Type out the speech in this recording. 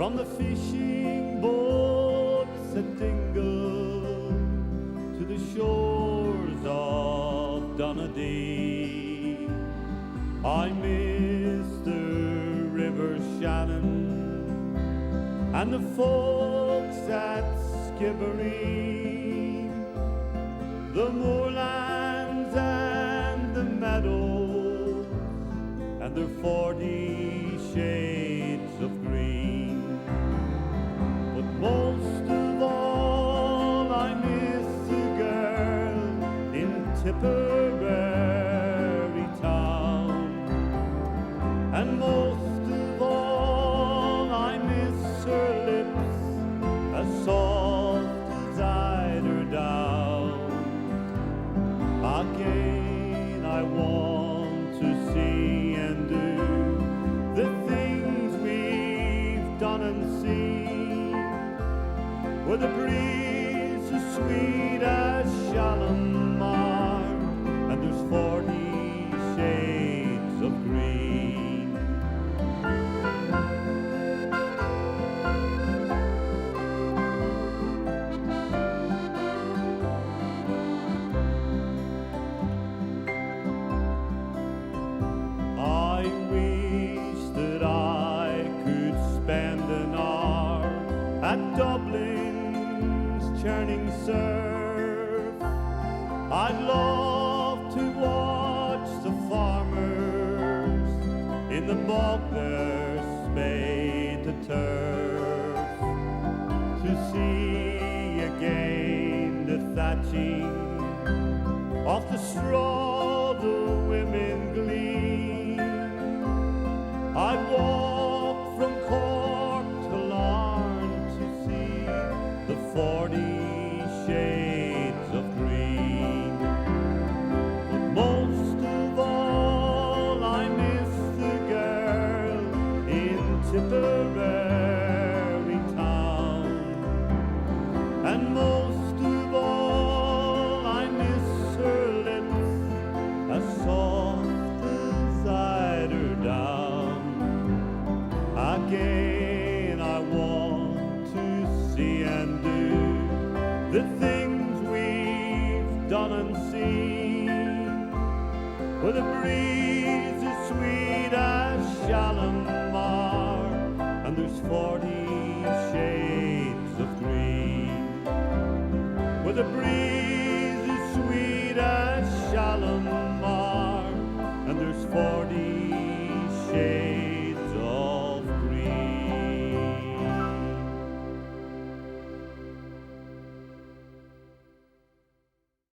from the fishing boats at Dingle to the shores of Donaghadee. I miss the River Shannon and the folks at Skibbereen, the moorlands and the meadows and their 40 shades of green. But most of all I miss a girl in Tipperary town, and most of all I miss her lips as soft as eider down. Again I want to see and do the things we've done and seen, where the breeze is sweet as Shalimar and there's 40 shades of green. I wish that I could spend an hour at Dublin's churning surf. I'd love to watch the farmers in the bog there spade the turf, to see again the thatching of the straw the women glean. I'd walk from Cork to Larne to see the 40 shades of green. But most of all I miss the girl in Tipperary town, and most of all I miss her lips as soft as eider down. Again I want to see and do the things we've done and seen, where the breeze is sweet as Shalimar and there's 40 shades of green, where the breeze is sweet as